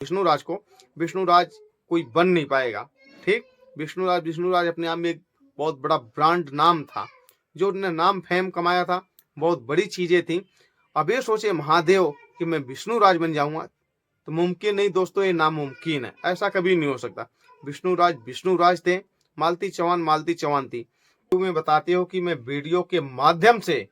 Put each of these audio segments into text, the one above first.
विष्णुराज को, विष्णुराज कोई बन नहीं पाएगा। ठीक, विष्णुराज अपने आप में एक बहुत बड़ा ब्रांड नाम था, जो उन्होंने नाम फेम कमाया था, बहुत बड़ी चीजें थी। अब ये सोचे महादेव कि मैं विष्णुराज बन जाऊंगा, तो मुमकिन नहीं दोस्तों, ये नामुमकिन है, ऐसा कभी नहीं हो सकता। विष्णुराज थे, मालती चौहान थी। तुम्हें बताते हो कि मैं वीडियो के माध्यम से,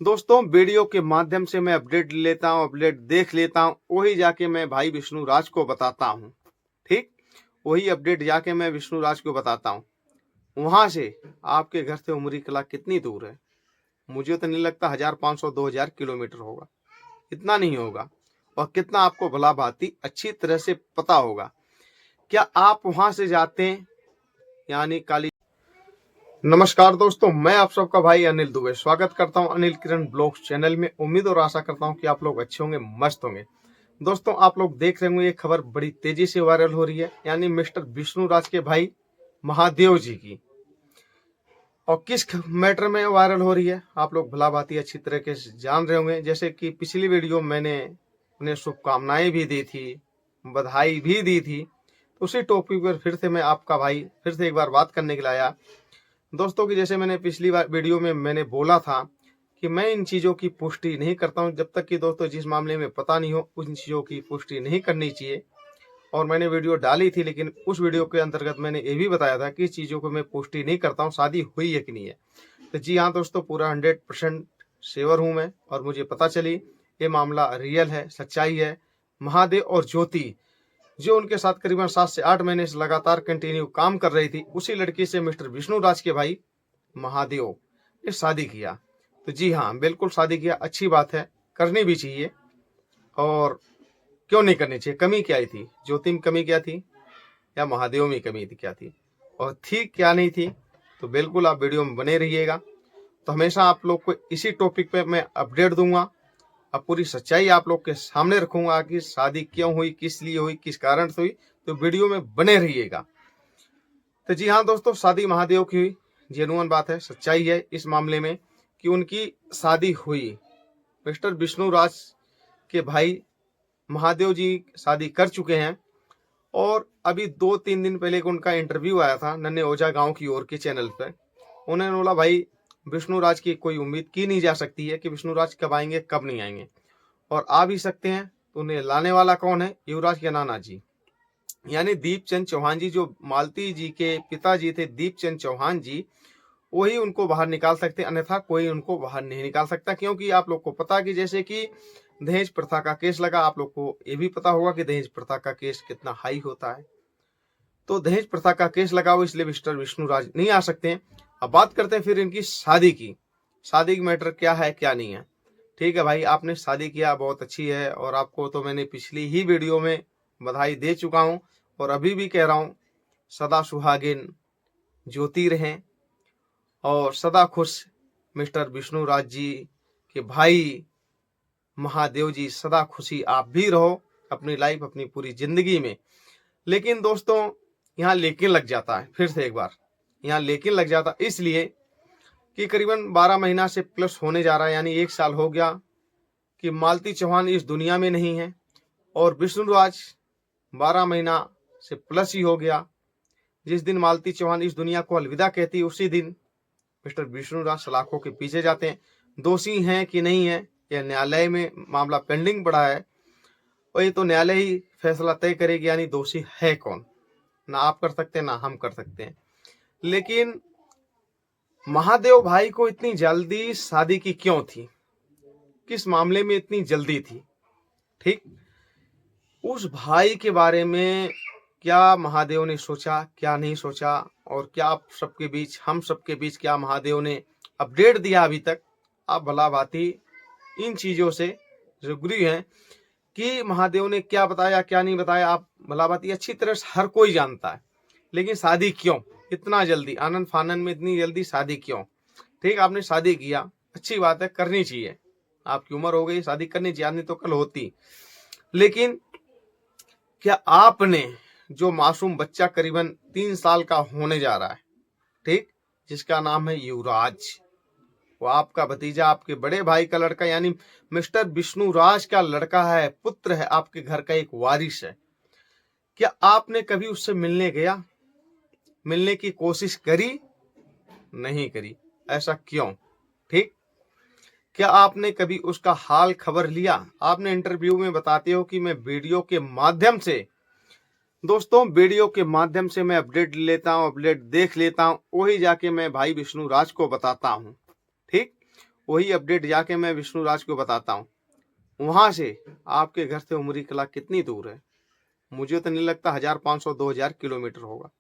दोस्तों वीडियो के माध्यम से मैं अपडेट लेता हूँ, अपडेट देख लेता हूँ, वही जाके मैं भाई विष्णुराज को बताता हूँ। ठीक, वही अपडेट जाके मैं विष्णुराज को बताता हूँ। वहां से आपके घर से उमरी कला कितनी दूर है? मुझे तो नहीं लगता 1500-2000 किलोमीटर होगा, इतना नहीं होगा। और कितना आपको भला भांति अच्छी तरह से पता होगा। क्या आप वहां से जाते हैं? यानी काली। नमस्कार दोस्तों, मैं आप सबका भाई अनिल दुबे स्वागत करता हूं अनिल किरण ब्लॉग्स चैनल में। उम्मीद और आशा करता हूं कि आप लोग अच्छे होंगे, मस्त होंगे। दोस्तों आप लोग देख रहे होंगे ये खबर बड़ी तेजी से वायरल हो रही है, यानी मिस्टर विष्णुराज के भाई महादेव जी की। और किस मैटर में वायरल हो रही है आप लोग भला भांति अच्छी तरीके से जान रहे होंगे। जैसे कि पिछली वीडियो मैंने उन्हें शुभकामनाएं भी दी थी, बधाई भी दी थी। उसी टॉपिक पर फिर से मैं आपका भाई फिर से एक बार बात करने के लिए आया दोस्तों। की जैसे मैंने पिछली बार वीडियो में मैंने बोला था कि मैं इन चीज़ों की पुष्टि नहीं करता हूं, जब तक कि दोस्तों जिस मामले में पता नहीं हो उन चीज़ों की पुष्टि नहीं करनी चाहिए। और मैंने वीडियो डाली थी, लेकिन उस वीडियो के अंतर्गत मैंने ये भी बताया था कि इस चीज़ों को मैं पुष्टि नहीं करता हूँ, शादी हुई है कि नहीं है। तो जी हाँ दोस्तों, पूरा 100% श्योर हूँ मैं, और मुझे पता चली ये मामला रियल है, सच्चाई है। महादेव और ज्योति जो उनके साथ करीबन 7 से 8 महीने से लगातार कंटिन्यू काम कर रही थी, उसी लड़की से मिस्टर विष्णुराज के भाई महादेव ने शादी किया। तो जी हाँ, बिल्कुल शादी किया, अच्छी बात है, करनी भी चाहिए। और क्यों नहीं करनी चाहिए? कमी क्या आई थी? ज्योति में कमी क्या थी, या महादेव में कमी थी क्या थी, और थी क्या नहीं थी? तो बिल्कुल आप वीडियो में बने रहिएगा। तो हमेशा आप लोग को इसी टॉपिक पे मैं अपडेट दूंगा, अब पूरी सच्चाई आप लोग के सामने रखूंगा कि शादी क्यों हुई, किस लिए हुई, किस कारण से हुई। तो वीडियो में बने रहिएगा। तो जी हाँ दोस्तों, शादी महादेव की हुई, जेन्युइन बात है, सच्चाई है इस मामले में कि उनकी शादी हुई। मिस्टर विष्णुराज के भाई महादेव जी शादी कर चुके हैं। और अभी 2-3 दिन पहले उनका इंटरव्यू आया था नन्हे ओझा गांव की ओर के चैनल पर। उन्होंने बोला भाई विष्णुराज की कोई उम्मीद की नहीं जा सकती है कि विष्णुराज कब आएंगे कब नहीं आएंगे, और आ भी सकते हैं तो उन्हें लाने वाला कौन है? युवराज के नाना जी, यानी दीपचंद चौहान जी, जो मालती जी के पिताजी थे दीपचंद चौहान जी, वही उनको बाहर निकाल सकते, अन्यथा कोई उनको बाहर नहीं निकाल सकता। क्योंकि आप लोग को पता कि जैसे कि दहेज प्रथा का केस लगा, आप लोग को ये भी पता होगा कि दहेज प्रथा का केस कितना हाई होता है। तो दहेज प्रथा का केस लगा हुआ, इसलिए मिस्टर विष्णुराज नहीं आ सकते हैं। अब बात करते हैं फिर इनकी शादी की। शादी की मैटर क्या है क्या नहीं है। ठीक है भाई, आपने शादी किया, बहुत अच्छी है, और आपको तो मैंने पिछली ही वीडियो में बधाई दे चुका हूं, और अभी भी कह रहा हूं, सदा सुहागिन ज्योति रहें, और सदा खुश मिस्टर विष्णुराज जी के भाई महादेव जी, सदा खुशी आप भी रहो अपनी लाइफ, अपनी पूरी जिंदगी में। लेकिन दोस्तों यहाँ लेकिन लग जाता है, फिर से एक बार यहाँ लेकिन लग जाता, इसलिए कि करीबन 12 महीना से प्लस होने जा रहा है, यानी 1 साल हो गया कि मालती चौहान इस दुनिया में नहीं है, और विष्णुराज 12 महीना से प्लस ही हो गया। जिस दिन मालती चौहान इस दुनिया को अलविदा कहती है, उसी दिन मिस्टर विष्णुराज सलाखों के पीछे जाते हैं। दोषी हैं कि नहीं है, यह न्यायालय में मामला पेंडिंग पड़ा है, और ये तो न्यायालय ही फैसला तय करेगी, यानी दोषी है कौन। ना आप कर सकते हैं ना हम कर सकते हैं। लेकिन महादेव भाई को इतनी जल्दी शादी की क्यों थी? किस मामले में इतनी जल्दी थी? ठीक, उस भाई के बारे में क्या महादेव ने सोचा, क्या नहीं सोचा, और क्या आप सबके बीच, हम सबके बीच क्या महादेव ने अपडेट दिया अभी तक? आप भला भांति इन चीजों से रूबरू हैं कि महादेव ने क्या बताया क्या नहीं बताया, आप भला भांति अच्छी तरह से हर कोई जानता है। लेकिन शादी क्यों इतना जल्दी, आनंद फानन में इतनी जल्दी शादी क्यों? ठीक, आपने शादी किया, अच्छी बात है, करनी चाहिए, आपकी उम्र हो गई, शादी करनी चाहिए, नहीं तो कल होती। लेकिन क्या आपने जो मासूम बच्चा करीबन 3 साल का होने जा रहा है, ठीक, जिसका नाम है युवराज, वो आपका भतीजा, आपके बड़े भाई का लड़का, यानी मिस्टर विष्णुराज का लड़का है, पुत्र है, आपके घर का एक वारिस है। क्या आपने कभी उससे मिलने गया, मिलने की कोशिश करी? नहीं करी। ऐसा क्यों? ठीक। क्या आपने कभी उसका हाल खबर लिया? आपने इंटरव्यू में बताते हो कि मैं वीडियो के माध्यम से, दोस्तों वीडियो के माध्यम से मैं अपडेट लेता हूँ, अपडेट देख लेता हूँ, वही जाके मैं भाई विष्णुराज को बताता हूँ। ठीक, वही अपडेट जाके मैं विष्णुराज को बताता हूँ। वहां से आपके घर से उमरी कला कितनी दूर है? मुझे तो नहीं लगता 1500-2000 किलोमीटर होगा,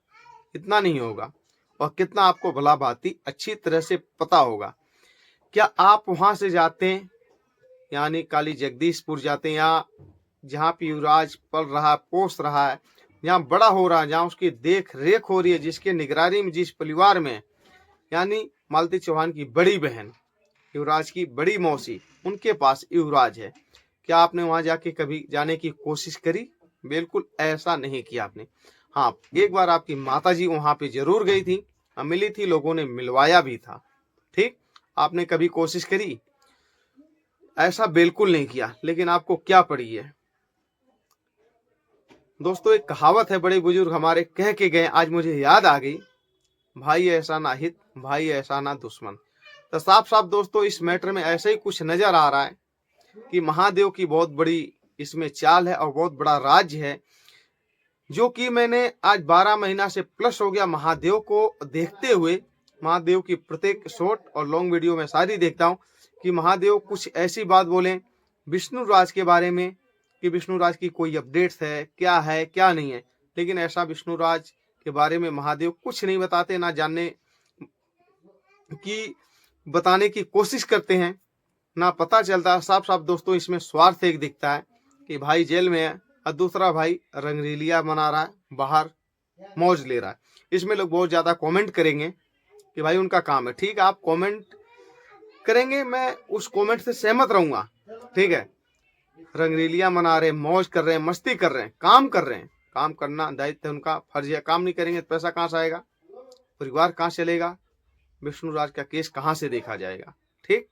इतना नहीं होगा। और कितना आपको भला भांति अच्छी तरह से पता होगा। क्या आप वहां से जाते हैं, यानी काली जगदीशपुर जाते हैं, या जहाँ पे युवराज पल रहा, पोस रहा है, जहाँ बड़ा हो रहा है, जहाँ उसकी देख रेख हो रही है, जिसके निगरानी में, जिस परिवार में, यानी मालती चौहान की बड़ी बहन, युवराज की बड़ी मौसी, उनके पास युवराज है। क्या आपने वहां जाके कभी जाने की कोशिश करी? बिल्कुल ऐसा नहीं किया आपने। हाँ, एक बार आपकी माताजी वहां पे जरूर गई थी, मिली थी, लोगों ने मिलवाया भी था। ठीक, आपने कभी कोशिश करी? ऐसा बिल्कुल नहीं किया। लेकिन आपको क्या पड़ी है? दोस्तों, एक कहावत है, बड़े बुजुर्ग हमारे कह के गए, आज मुझे याद आ गई, भाई ऐसा ना हित, भाई ऐसा ना दुश्मन। तो साफ साफ दोस्तों इस मैटर में ऐसे ही कुछ नजर आ रहा है कि महादेव की बहुत बड़ी इसमें चाल है और बहुत बड़ा राज्य है, जो कि मैंने आज 12 महीना से प्लस हो गया महादेव को देखते हुए। महादेव की प्रत्येक शॉर्ट और लॉन्ग वीडियो में सारी देखता हूँ कि महादेव कुछ ऐसी बात बोले विष्णुराज के बारे में कि विष्णुराज की कोई अपडेट्स है क्या नहीं है। लेकिन ऐसा विष्णुराज के बारे में महादेव कुछ नहीं बताते, ना जानने की बताने की कोशिश करते हैं, ना पता चलता। साफ साफ दोस्तों इसमें स्वार्थ एक दिखता है कि भाई जेल में है और दूसरा भाई रंगरेलिया मना रहा है, बाहर मौज ले रहा है। इसमें लोग बहुत ज्यादा कमेंट करेंगे कि भाई उनका काम है। ठीक है, आप कमेंट करेंगे, मैं उस कमेंट से सहमत रहूंगा। ठीक है, रंगरेलिया मना रहे, मौज कर रहे हैं, मस्ती कर रहे हैं, काम कर रहे हैं, काम करना दायित्व है उनका, फर्ज है। काम नहीं करेंगे तो पैसा कहाँ से आएगा, परिवार कहाँ चलेगा, विष्णुराज का केस कहाँ से देखा जाएगा। ठीक,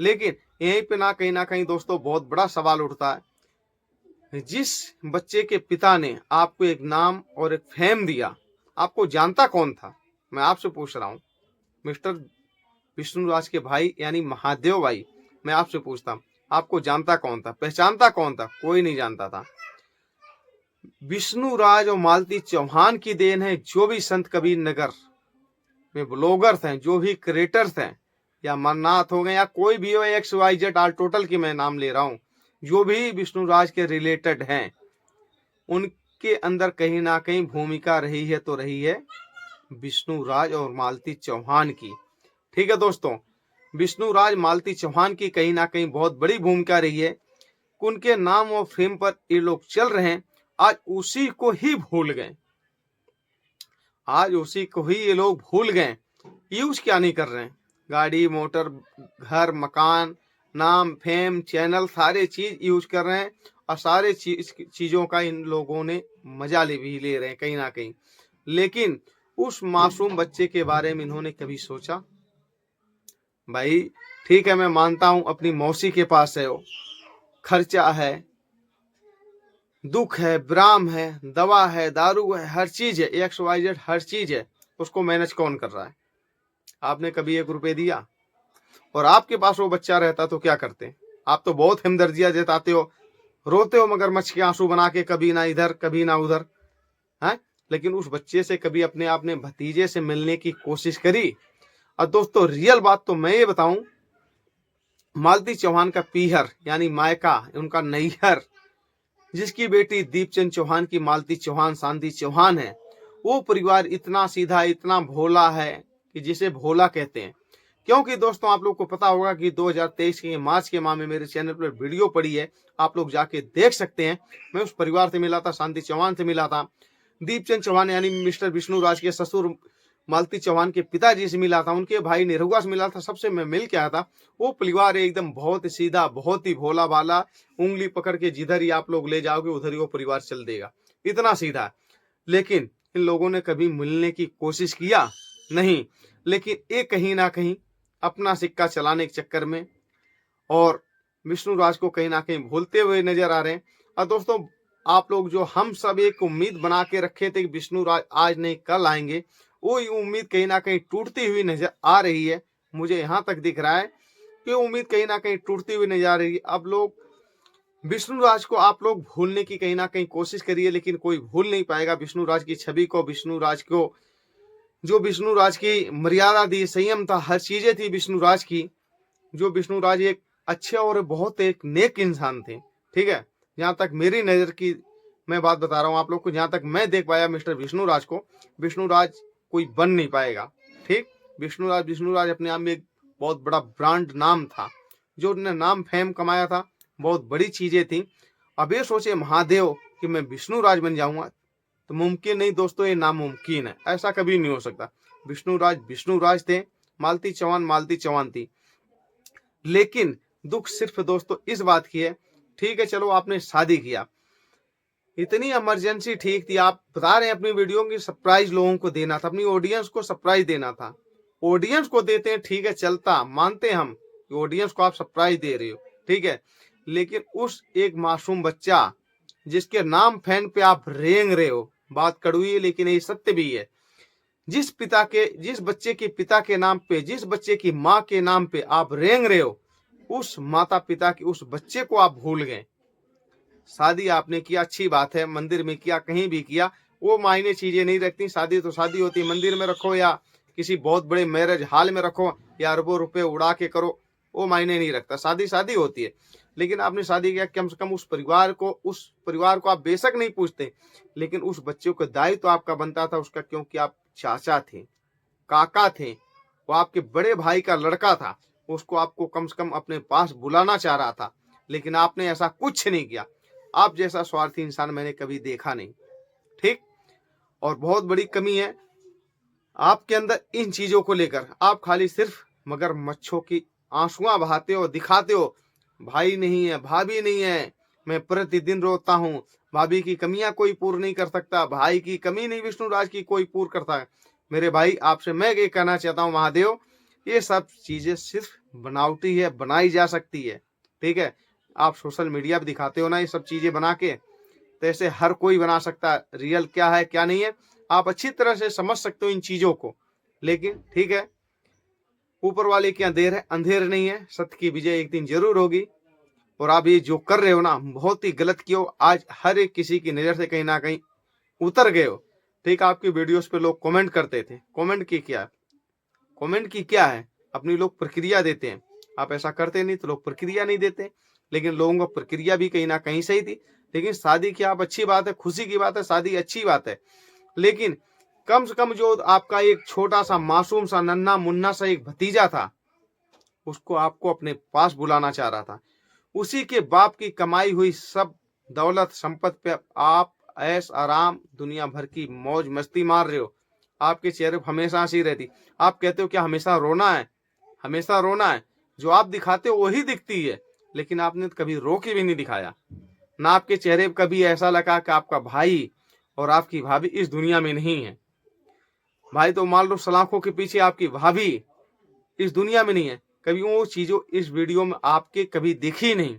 लेकिन यहीं पे ना कहीं दोस्तों बहुत बड़ा सवाल उठता है। जिस बच्चे के पिता ने आपको एक नाम और एक फेम दिया, आपको जानता कौन था? मैं आपसे पूछ रहा हूं, मिस्टर विष्णुराज के भाई यानी महादेव भाई, मैं आपसे पूछता हूं, आपको जानता कौन था, पहचानता कौन था? कोई नहीं जानता था। विष्णुराज और मालती चौहान की देन है। जो भी संत कबीर नगर में ब्लॉगर्स हैं, जो भी क्रिएटर्स हैं, या मन्नाथ हो गए या कोई भी हो, XYZ ऑल टोटल की मैं नाम ले रहा हूं, जो भी विष्णुराज के रिलेटेड हैं, उनके अंदर कहीं ना कहीं भूमिका रही है, तो रही है विष्णुराज और मालती चौहान की। ठीक है दोस्तों, विष्णुराज मालती चौहान की कहीं ना कहीं बहुत बड़ी भूमिका रही है। उनके नाम और फेम पर ये लोग चल रहे हैं, आज उसी को ही भूल गए, आज उसी को ही ये लोग भूल गए। यूज क्या नहीं कर रहे हैं, गाड़ी मोटर घर मकान नाम फेम चैनल सारे चीज यूज कर रहे हैं, और सारे चीजों का इन लोगों ने मजा भी ले रहे हैं कहीं ना कहीं। लेकिन उस मासूम बच्चे के बारे में इन्होंने कभी सोचा? भाई ठीक है, मैं मानता हूं अपनी मौसी के पास है, वो खर्चा है, दुख है, विराम है, दवा है, दारू है, हर चीज है, XYZ हर चीज है, उसको मैनेज कौन कर रहा है? आपने कभी 1 रुपए दिया? और आपके पास वो बच्चा रहता तो क्या करते? आप तो बहुत हमदर्दियां जताते हो, रोते हो मगरमच्छ के आंसू बना के, कभी ना इधर कभी ना उधर है। लेकिन उस बच्चे से कभी अपने आपने भतीजे से मिलने की कोशिश करी? और दोस्तों रियल बात तो मैं ये बताऊं, मालती चौहान का पीहर यानी मायका, उनका नैहर, जिसकी बेटी दीपचंद चौहान की मालती चौहान शांति चौहान है, वो परिवार इतना सीधा, इतना भोला है कि जिसे भोला कहते हैं। क्योंकि दोस्तों आप लोग को पता होगा कि 2023 के मार्च के माह में मेरे चैनल पर वीडियो पड़ी है, आप लोग जाके देख सकते हैं। मैं उस परिवार से मिला था, शांति चौहान से मिला था, दीपचंद चौहान यानी मिस्टर विष्णुराज के ससुर मालती चौहान के पिताजी से मिला था, उनके भाई निरहुआ से मिला था, सबसे मैं मिल के आया था। वो परिवार एकदम बहुत ही सीधा, बहुत ही भोला भाला, उंगली पकड़ के जिधर ही आप लोग ले जाओगे उधर ही वो परिवार चल देगा, इतना सीधा। लेकिन इन लोगों ने कभी मिलने की कोशिश किया नहीं। लेकिन ये कहीं ना कहीं अपना सिक्का चलाने के चक्कर में और विष्णु राज को कहीं ना कहीं भूलते हुए नजर आ रहे हैं। और दोस्तों, आप लोग जो हम सब एक उम्मीद बना के रखे थे कि विष्णु राज आज नहीं कल आएंगे, वो उम्मीद कहीं ना कहीं टूटती हुई नजर आ रही है। मुझे यहाँ तक दिख रहा है कि उम्मीद कहीं ना कहीं टूटती हुई नजर आ रही है। अब लोग विष्णु राज को आप लोग भूलने की कहीं ना कहीं कोशिश करिए, लेकिन कोई भूल नहीं पाएगा विष्णु राज की छवि को, विष्णु राज को, जो विष्णु राज की मर्यादा दी, संयम था, हर चीजें थी विष्णु राज की। जो विष्णु राज एक अच्छे और बहुत एक नेक इंसान थे, ठीक है। जहां तक मेरी नजर की मैं बात बता रहा हूँ आप लोग को, जहां तक मैं देख पाया मिस्टर विष्णु राज को, विष्णु राज कोई बन नहीं पाएगा, ठीक। विष्णु राज अपने आप में एक बहुत बड़ा ब्रांड नाम था, जो उन्होंने नाम फेम कमाया था, बहुत बड़ी चीजें थी। अब ये सोचे महादेव कि मैं विष्णु राज बन जाऊंगा, तो मुमकिन नहीं दोस्तों, ये नामुमकिन है, ऐसा कभी नहीं हो सकता। विष्णु राज थे, मालती चौहान थी। लेकिन दुख सिर्फ दोस्तों इस बात की है, ठीक है चलो आपने शादी किया, इतनी इमरजेंसी ठीक थी, आप बता रहे हैं अपनी वीडियो की सरप्राइज लोगों को देना था, अपनी ऑडियंस को सरप्राइज देना था। ऑडियंस को देते हैं, ठीक है चलता, मानते हम कि ऑडियंस को आप सरप्राइज दे रहे हो, ठीक है। लेकिन उस एक मासूम बच्चा जिसके नाम फैन पे आप रेंग रहे हो, बात कड़वी है लेकिन ये सत्य भी है, जिस बच्चे के पिता के नाम पे, जिस बच्चे की माँ के नाम पे आप रेंग रहे हो, उस माता पिता की उस बच्चे को आप भूल गए। शादी आपने किया, अच्छी बात है, मंदिर में किया, कहीं भी किया, वो मायने चीजें नहीं रखती। शादी तो शादी होती है, मंदिर में रखो या किसी बहुत बड़े मैरिज हॉल में रखो या अरबों रुपए उड़ा के करो, वो मायने नहीं रखता। शादी शादी होती है। लेकिन आपने शादी किया, कम से कम उस परिवार को आप बेशक नहीं पूछते, लेकिन उस बच्चे को दायित्व तो आपका बनता था उसका, क्योंकि आप चाचा थे, काका थे, वो आपके बड़े भाई का लड़का था, उसको आपको कम से कम अपने पास बुलाना चाह रहा था। लेकिन आपने ऐसा कुछ नहीं किया। आप जैसा स्वार्थी इंसान मैंने कभी देखा नहीं, ठीक। और बहुत बड़ी कमी है आपके अंदर इन चीजों को लेकर। आप खाली सिर्फ मगरमच्छों की आंसुआं बहाते हो, दिखाते हो, भाई नहीं है, भाभी नहीं है, मैं प्रतिदिन रोता हूँ, भाभी की कमियां कोई पूर्ण नहीं कर सकता, भाई की कमी नहीं विष्णु राज की कोई पूर्ण करता है। मेरे भाई आपसे मैं ये कहना चाहता हूँ महादेव, ये सब चीजें सिर्फ बनावटी है, बनाई जा सकती है, ठीक है। आप सोशल मीडिया पे दिखाते हो ना ये सब चीजें बना के, तो ऐसे हर कोई बना सकता है, रियल क्या है क्या नहीं है आप अच्छी तरह से समझ सकते हो इन चीजों को। लेकिन ठीक है, ऊपर वाले की अंधेर है, अंधेर नहीं है, सत्य की विजय एक दिन जरूर होगी। और आप ये जो कर रहे हो ना, बहुत ही गलत किए हो। आज हर एक किसी की नजर से कहीं ना कहीं उतर गए हो, ठीक। आपकी वीडियोस पे लोग कमेंट करते थे, कमेंट की क्या है, अपनी लोग प्रक्रिया देते हैं। आप ऐसा करते नहीं तो लोग प्रक्रिया नहीं देते, लेकिन लोगों को प्रक्रिया भी कहीं ना कहीं सही थी। लेकिन शादी की आप अच्छी बात है, खुशी की बात है, शादी अच्छी बात है, लेकिन कम से कम जो आपका एक छोटा सा मासूम सा नन्ना मुन्ना सा एक भतीजा था, उसको आपको अपने पास बुलाना चाह रहा था। उसी के बाप की कमाई हुई सब दौलत संपत्ति पे आप ऐश आराम दुनिया भर की मौज मस्ती मार रहे हो। आपके चेहरे पर हमेशा हंसी रहती। आप कहते हो क्या हमेशा रोना है, हमेशा रोना है, जो आप दिखाते हो वही दिखती है, लेकिन आपने तो कभी रो के भी नहीं दिखाया ना। आपके चेहरे पर कभी ऐसा लगा कि आपका भाई और आपकी भाभी इस दुनिया में नहीं है। भाई तो मान लो सलाखों के पीछे, आपकी भाभी इस दुनिया में नहीं है। कभी वो चीजों इस वीडियो में आपके कभी दिखी नहीं।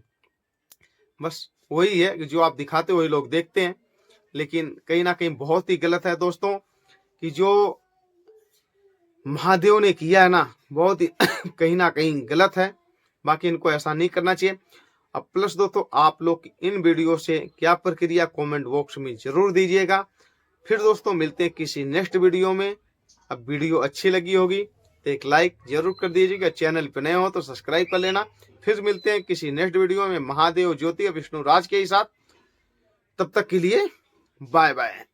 बस वही है कि जो आप दिखाते हो वही लोग देखते हैं। लेकिन कहीं ना कहीं बहुत ही गलत है दोस्तों कि जो महादेव ने किया है ना, बहुत ही कहीं ना कहीं गलत है। बाकी इनको ऐसा नहीं करना चाहिए। अब प्लस दोस्तों, आप लोग इन वीडियो से क्या प्रक्रिया कमेंट बॉक्स में जरूर दीजिएगा। फिर दोस्तों मिलते हैं किसी नेक्स्ट वीडियो में। अब वीडियो अच्छी लगी होगी तो एक लाइक जरूर कर दीजिएगा, चैनल पे नए हो तो सब्सक्राइब कर लेना। फिर मिलते हैं किसी नेक्स्ट वीडियो में महादेव ज्योति विष्णु राज के साथ। तब तक के लिए बाय बाय।